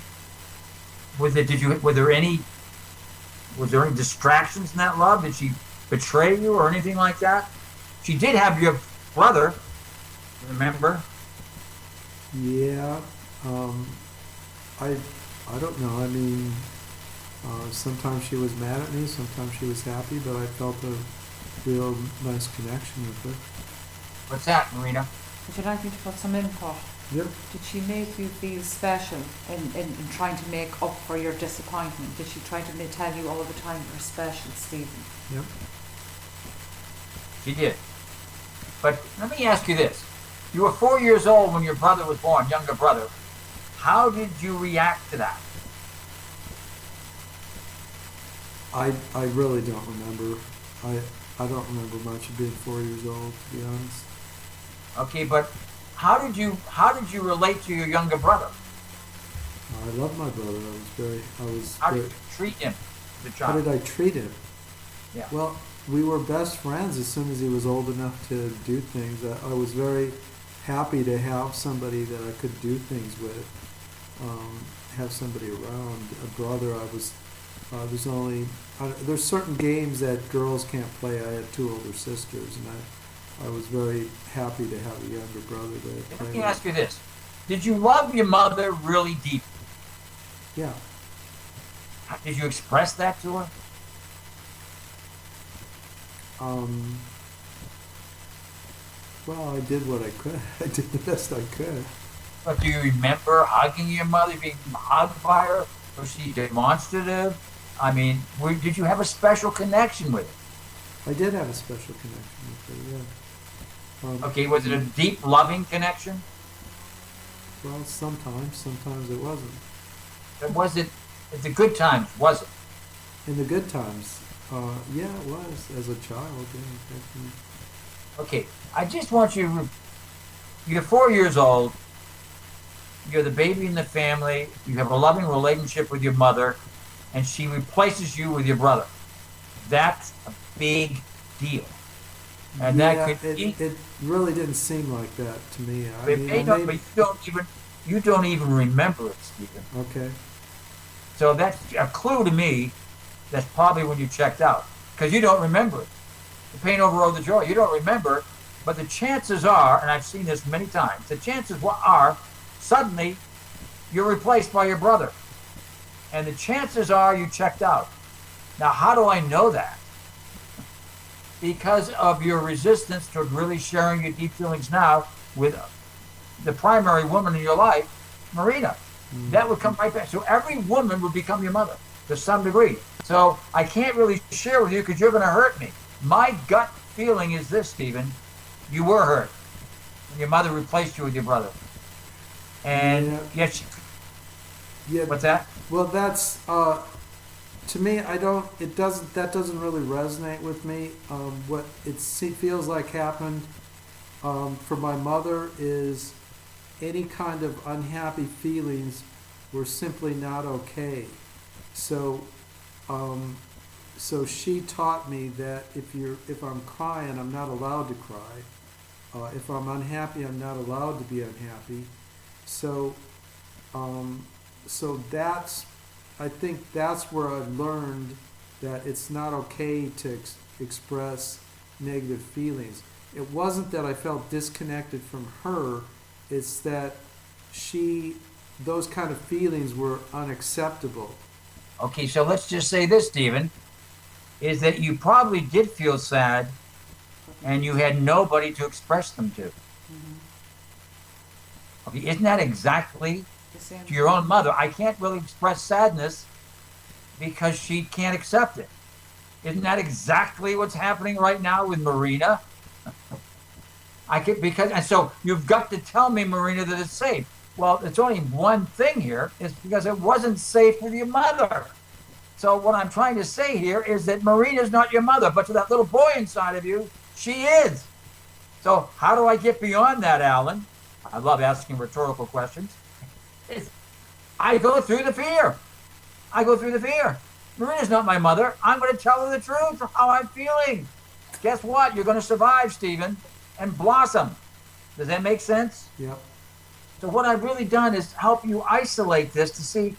was there any distractions in that love? Did she betray you or anything like that? She did have your brother, remember? Yeah. Um, I I don't know. I mean, sometimes she was mad at me, sometimes she was happy, but I felt a real nice connection with her. What's that, Marina? Would you like me to put some input? Yep. Did she make you feel special in trying to make up for your disappointment? Did she try to tell you all the time you're special, Stephen? Yep. She did. But let me ask you this. You were 4 years old when your brother was born, younger brother. How did you react to that? I really don't remember. I don't remember much of being 4 years old, to be honest. Okay, but how did you relate to your younger brother? I love my brother. How did you treat him as a child? How did I treat him? Yeah. Well, we were best friends as soon as he was old enough to do things. I was very happy to have somebody that I could do things with, have somebody around. A brother, I was only, there's certain games that girls can't play. I had two older sisters, and I was very happy to have a younger brother to play Let me with. ask you this. Did you love your mother really deep? Yeah. Did you express that to her? Well, I did what I could. I did the best I could. But do you remember hugging your mother, being hugged by her? Was she demonstrative? I mean, did you have a special connection with her? I did have a special connection with her, yeah. Okay, was it a deep, loving connection? Well, sometimes it wasn't. Or was it at the good times, was it? In the good times, yeah, it was. As a child, yeah, definitely. Okay, I just want you're 4 years old, you're the baby in the family, you have a loving relationship with your mother, and she replaces you with your brother. That's a big deal. And yeah, that could it really didn't seem like that to me. but you don't even remember it, Stephen. Okay. So that's a clue to me. That's probably when you checked out, because you don't remember it. The pain overrode the joy. You don't remember, but the chances are, and I've seen this many times, the chances are suddenly you're replaced by your brother. And the chances are you checked out. Now, how do I know that? Because of your resistance to really sharing your deep feelings now with the primary woman in your life, Marina. Mm-hmm. That would come right back. So every woman would become your mother to some degree. So I can't really share with you because you're going to hurt me. My gut feeling is this, Stephen. You were hurt when your mother replaced you with your brother. And yes, yeah. What's that? Well, that's to me. That doesn't really resonate with me. What it feels like happened for my mother is any kind of unhappy feelings were simply not okay. So she taught me that if I'm crying, I'm not allowed to cry. If I'm unhappy, I'm not allowed to be unhappy. So I think that's where I learned that it's not okay to express negative feelings. It wasn't that I felt disconnected from her. It's that those kind of feelings were unacceptable. Okay, so let's just say this, Stephen, is that you probably did feel sad and you had nobody to express them to. Mm-hmm. Okay, isn't that exactly to your own mother? I can't really express sadness because she can't accept it. Isn't that exactly what's happening right now with Marina? And so you've got to tell me, Marina, that it's safe. Well, it's only one thing here, is because it wasn't safe with your mother. So what I'm trying to say here is that Marina's not your mother, but to that little boy inside of you, she is. So how do I get beyond that, Alan? I love asking rhetorical questions. I go through the fear. Marina's not my mother. I'm going to tell her the truth of how I'm feeling. Guess what? You're going to survive, Stephen, and blossom. Does that make sense? Yep. So what I've really done is help you isolate this to see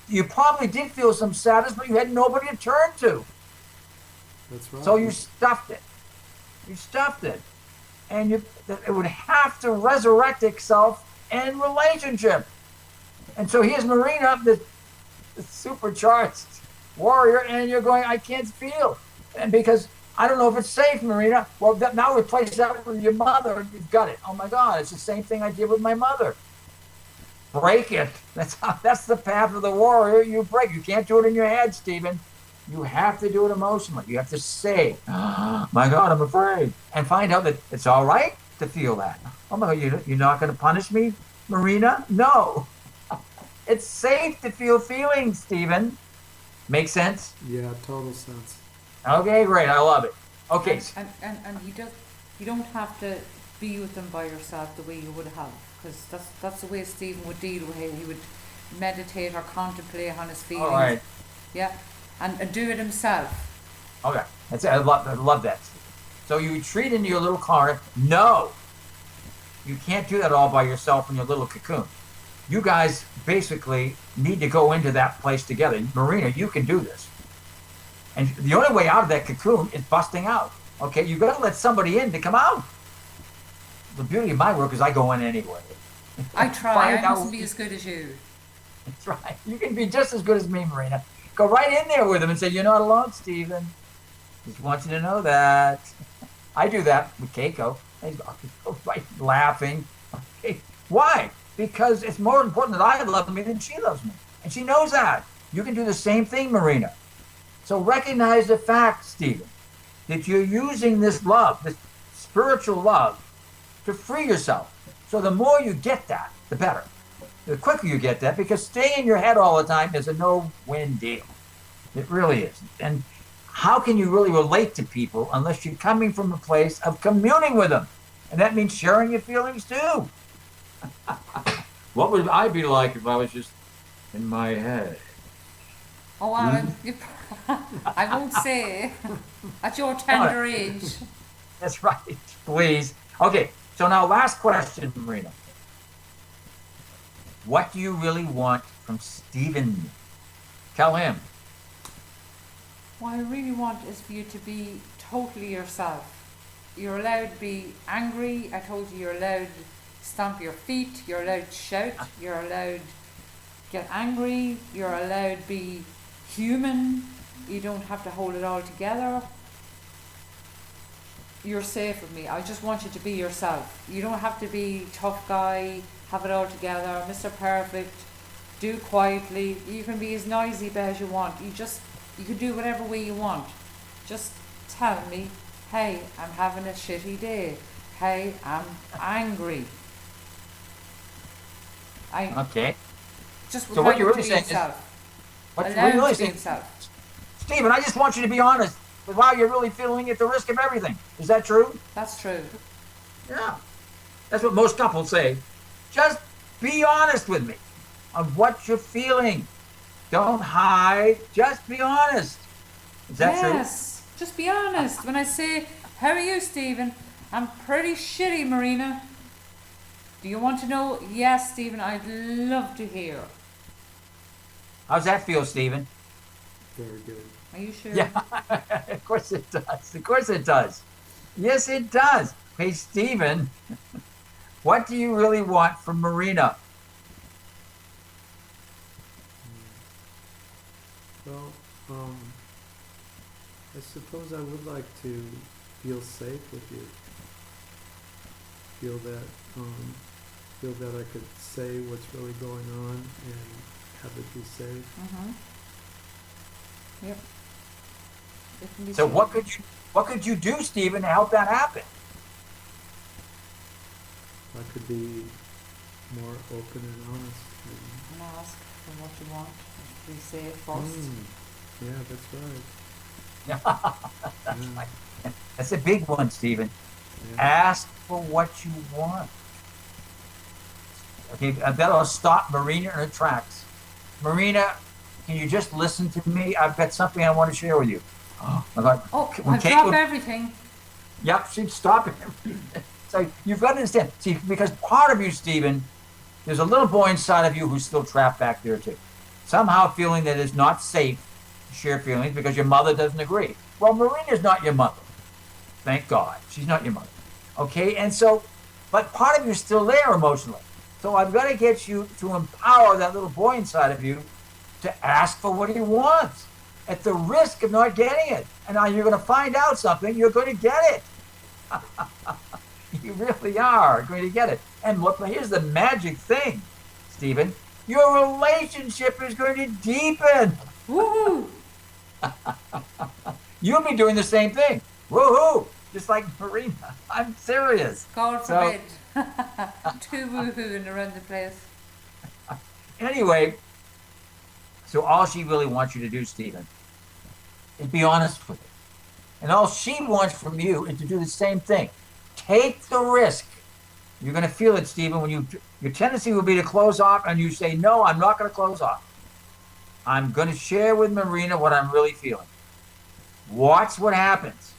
you probably did feel some sadness, but you had nobody to turn to. That's right. So you stuffed it. You stuffed it. And it would have to resurrect itself in relationship. And so here's Marina, the supercharged warrior, and you're going, I can't feel. And because I don't know if it's safe, Marina. Well, now replace that with your mother, and you've got it. Oh my God, it's the same thing I did with my mother. Break it. That's the path of the warrior. You break. You can't do it in your head, Stephen. You have to do it emotionally. You have to say, oh, my God, I'm afraid. And find out that it's all right to feel that. Oh my God, you're not going to punish me, Marina? No. It's safe to feel feelings, Stephen. Make sense? Yeah, total sense. Okay, great. I love it. Okay. And you don't have to be with them by yourself the way you would have, because that's the way Stephen would deal with it. He would meditate or contemplate on his feelings. All right. Yeah, and do it himself. Okay. I love that. So you retreat into your little corner. No. You can't do that all by yourself in your little cocoon. You guys basically need to go into that place together. Marina, you can do this. And the only way out of that cocoon is busting out. Okay, you've got to let somebody in to come out. The beauty of my work is I go in anyway. I try. I mustn't be as good as you. That's right. You can be just as good as me, Marina. Go right in there with them and say, you're not alone, Stephen. Just want you to know that. I do that with Keiko. I go right laughing. Okay. Why? Because it's more important that I love me than she loves me. And she knows that. You can do the same thing, Marina. So recognize the fact, Stephen, that you're using this love, this spiritual love, to free yourself. So the more you get that, the better. The quicker you get that, because staying in your head all the time is a no-win deal. It really is. And how can you really relate to people unless you're coming from a place of communing with them? And that means sharing your feelings too. What would I be like if I was just in my head? Oh, Alan, I won't say at your tender age. That's right, please. Okay, so now last question, Marina. What do you really want from Stephen? Tell him. What I really want is for you to be totally yourself. You're allowed to be angry. I told you you're allowed to stamp your feet. You're allowed to shout. You're allowed to get angry. You're allowed to be human. You don't have to hold it all together. You're safe with me. I just want you to be yourself. You don't have to be tough guy, have it all together, Mr. Perfect, do quietly. You can be as noisy as you want. You can do whatever way you want. Just tell me, hey, I'm having a shitty day. Hey, I'm angry. Okay. Just so what you're really saying yourself. Is, what you're really saying, Stephen, I just want you to be honest with how you're really feeling at the risk of everything. Is that true? That's true. Yeah. That's what most couples say. Just be honest with me on what you're feeling. Don't hide. Just be honest. Is that true? Yes. Just be honest. When I say, how are you, Stephen? I'm pretty shitty, Marina. Do you want to know? Yes, Stephen, I'd love to hear. How's that feel, Stephen? Very good. Are you sure? Yeah, of course it does. Of course it does. Yes, it does. Hey, Stephen, what do you really want from Marina? Well, I suppose I would like to feel safe with you. Feel that I could say what's really going on and have it be safe. Mm-hmm. Yep. So what could you do, Stephen, to help that happen? I could be more open and honest. And ask for what you want. Be safe first. Yeah, that's right. That's right. That's a big one, Stephen. Yeah. Ask for what you want. Okay, that'll stop Marina in her tracks. Marina, can you just listen to me? I've got something I want to share with you. Oh my God. Oh, I've dropped everything. Yep, she's stopping everything. So you've got to understand. See, because part of you, Stephen, there's a little boy inside of you who's still trapped back there too. Somehow feeling that it's not safe to share feelings because your mother doesn't agree. Well, Marina's not your mother. Thank God. She's not your mother. Okay? And so, but part of you's still there emotionally. So I've got to get you to empower that little boy inside of you to ask for what he wants at the risk of not getting it. And now you're going to find out something. You're going to get it. You really are going to get it. And here's the magic thing, Stephen. Your relationship is going to deepen. Woohoo! You'll be doing the same thing. Woohoo! Just like Marina. I'm serious. God forbid. Too woohooing around the place. Anyway, so all she really wants you to do, Stephen, is be honest with her. And all she wants from you is to do the same thing. Take the risk. You're going to feel it, Stephen, when your tendency will be to close off, and you say, no, I'm not going to close off. I'm going to share with Marina what I'm really feeling. Watch what happens.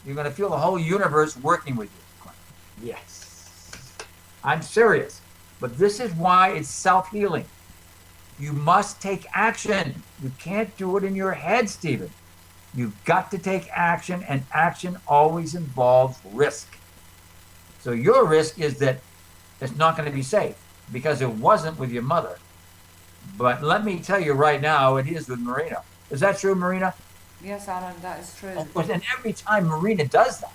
You're going to feel the whole universe working with you. Yes. I'm serious. But this is why it's self-healing. You must take action. You can't do it in your head, Stephen. You've got to take action, and action always involves risk. So your risk is that it's not going to be safe because it wasn't with your mother. But let me tell you right now, it is with Marina. Is that true, Marina? Yes, Alan, that is true. Of course, and every time Marina does that,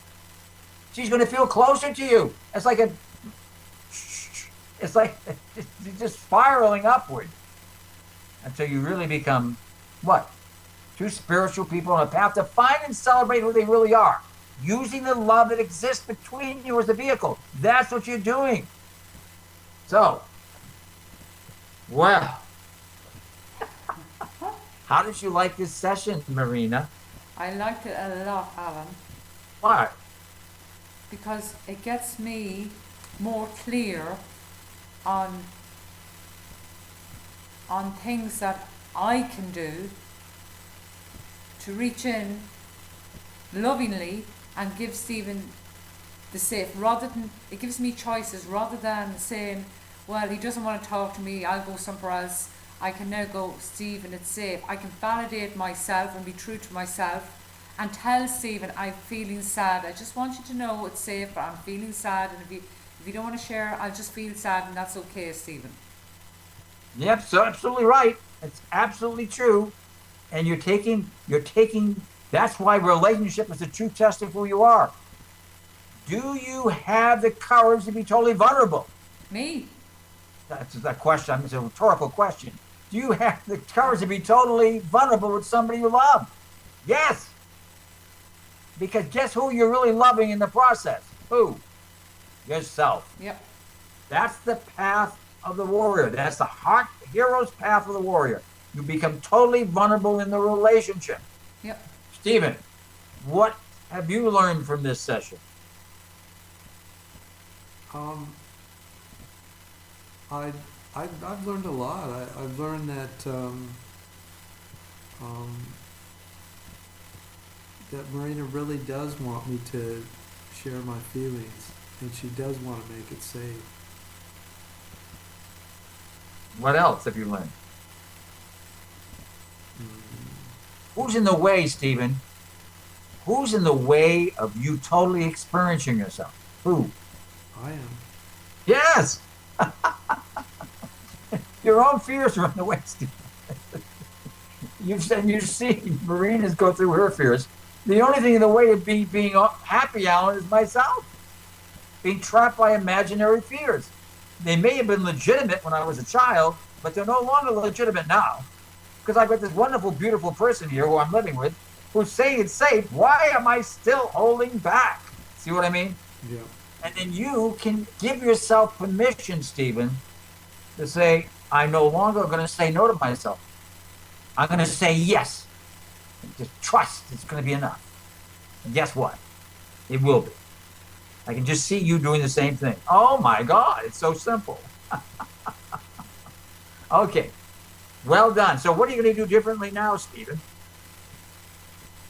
she's going to feel closer to you. It's like it's just spiraling upward until you really become what? Two spiritual people on a path to find and celebrate who they really are, using the love that exists between you as a vehicle. That's what you're doing. So, well, how did you like this session, Marina? I liked it a lot, Alan. Why? Because it gets me more clear on things that I can do to reach in lovingly and give Stephen the safe, rather than, it gives me choices rather than saying, well, he doesn't want to talk to me, I'll go somewhere else. I can now go, Stephen, it's safe. I can validate myself and be true to myself and tell Stephen, I'm feeling sad. I just want you to know it's safe, but I'm feeling sad. And if you don't want to share, I'll just feel sad, and that's okay, Stephen. Yep, so absolutely right. It's absolutely true. And you're taking, that's why relationship is a true test of who you are. Do you have the courage to be totally vulnerable? Me? That's a question, it's a rhetorical question. Do you have the courage to be totally vulnerable with somebody you love? Yes. Because guess who you're really loving in the process? Who? Yourself. Yep. That's the path of the warrior. That's the hero's path of the warrior. You become totally vulnerable in the relationship. Yep. Stephen, what have you learned from this session? I've learned a lot. I've learned that that Marina really does want me to share my feelings, and she does want to make it safe. What else have you learned? Who's in the way, Stephen? Who's in the way of you totally experiencing yourself? Who? I am. Yes! Your own fears are in the way, Stephen. You've seen Marina's go through her fears. The only thing in the way of being happy, Alan, is myself. Being trapped by imaginary fears. They may have been legitimate when I was a child, but they're no longer legitimate now. Because I've got this wonderful, beautiful person here who I'm living with, who's saying it's safe. Why am I still holding back? See what I mean? Yeah. And then you can give yourself permission, Stephen, to say, I'm no longer going to say no to myself. I'm going to say yes. And just trust it's going to be enough. And guess what? It will be. I can just see you doing the same thing. Oh my God, it's so simple. Okay, well done. So what are you going to do differently now, Stephen?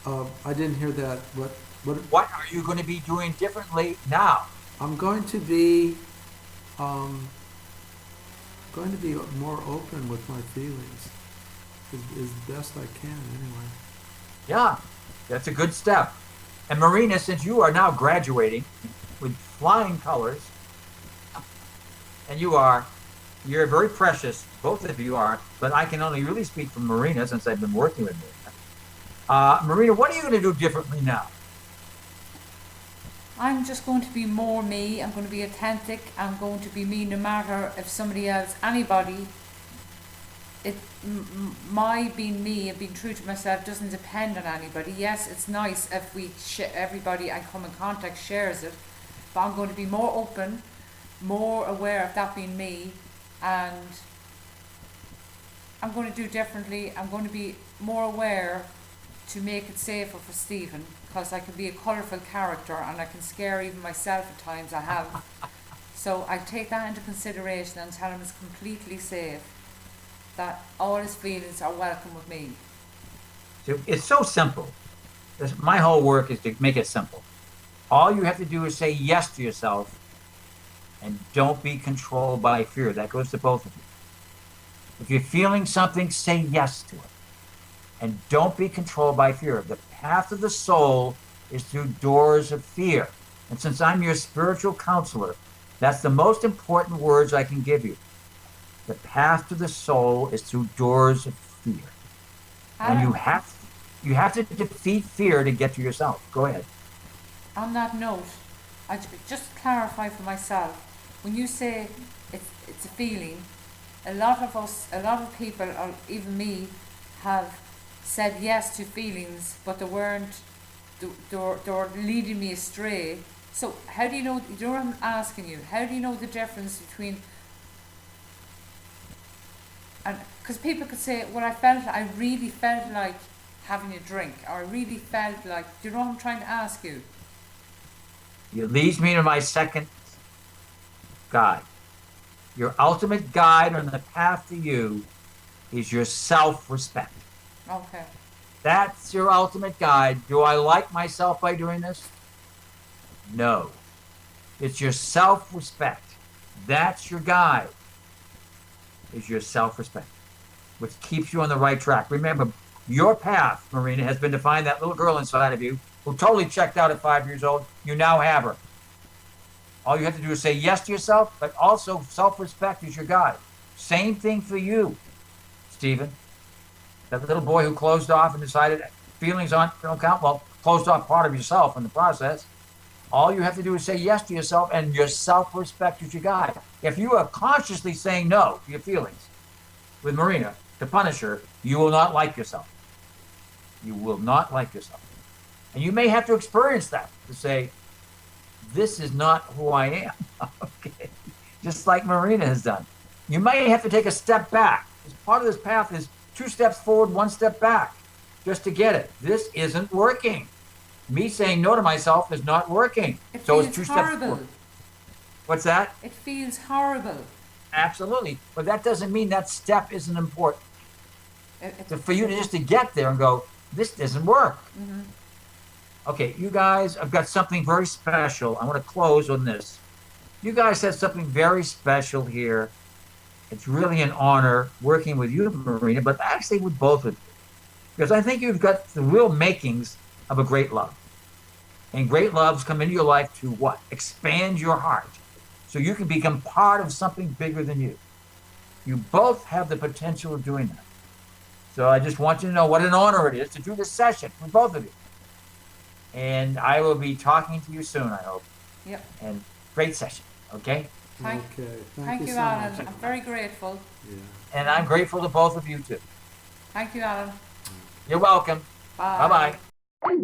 I didn't hear that. What are you going to be doing differently now? I'm going to be going to be more open with my feelings as best I can anyway. Yeah, that's a good step. And Marina, since you are now graduating with flying colors, and you're very precious, both of you are, but I can only really speak for Marina since I've been working with Marina. Marina, what are you going to do differently now? I'm just going to be more me. I'm going to be authentic. I'm going to be me no matter if somebody else, anybody. My being me and being true to myself doesn't depend on anybody. Yes, it's nice if everybody I come in contact shares it, but I'm going to be more open, more aware of that being me, and I'm going to do differently. I'm going to be more aware to make it safer for Stephen, because I can be a colourful character and I can scare even myself at times. I have. So I take that into consideration and tell him it's completely safe, that all his feelings are welcome with me. So it's so simple. My whole work is to make it simple. All you have to do is say yes to yourself and don't be controlled by fear. That goes to both of you. If you're feeling something, say yes to it. And don't be controlled by fear. The path of the soul is through doors of fear. And since I'm your spiritual counselor, that's the most important words I can give you. The path to the soul is through doors of fear. And you have to defeat fear to get to yourself. Go ahead. On that note, I just clarify for myself, when you say it's a feeling, a lot of people, or even me, have said yes to feelings, but they were leading me astray. So how do you know, you know what I'm asking you, how do you know the difference between, and because people could say, well, I really felt like having a drink, or I really felt like, do you know what I'm trying to ask you? It leads me to my second guide. Your ultimate guide on the path to you is your self-respect. Okay. That's your ultimate guide. Do I like myself by doing this? No. It's your self-respect. That's your guide, is your self-respect, which keeps you on the right track. Remember, your path, Marina, has been to find that little girl inside of you who totally checked out at 5 years old. You now have her. All you have to do is say yes to yourself, but also self-respect is your guide. Same thing for you, Stephen. That little boy who closed off and decided feelings don't count. Well, closed off part of yourself in the process. All you have to do is say yes to yourself, and your self-respect is your guide. If you are consciously saying no to your feelings with Marina to punish her, you will not like yourself. You will not like yourself. And you may have to experience that to say, this is not who I am. Okay. Just like Marina has done. You may have to take a step back. Part of this path is 2 steps forward, 1 step back, just to get it. This isn't working. Me saying no to myself is not working. So it's 2 steps forward. What's that? It feels horrible. Absolutely. But that doesn't mean that step isn't important. So for you to just to get there and go, this doesn't work. Mm-hmm. Okay, you guys, I've got something very special. I want to close on this. You guys have something very special here. It's really an honor working with you, Marina, but actually with both of you. Because I think you've got the real makings of a great love. And great loves come into your life to what? Expand your heart. So you can become part of something bigger than you. You both have the potential of doing that. So I just want you to know what an honor it is to do this session with both of you. And I will be talking to you soon, I hope. Yep. And great session, okay? Thank you, so Alan. much. I'm very grateful. Yeah. And I'm grateful to both of you, too. Thank you, Alan. You're welcome. Bye. Bye-bye.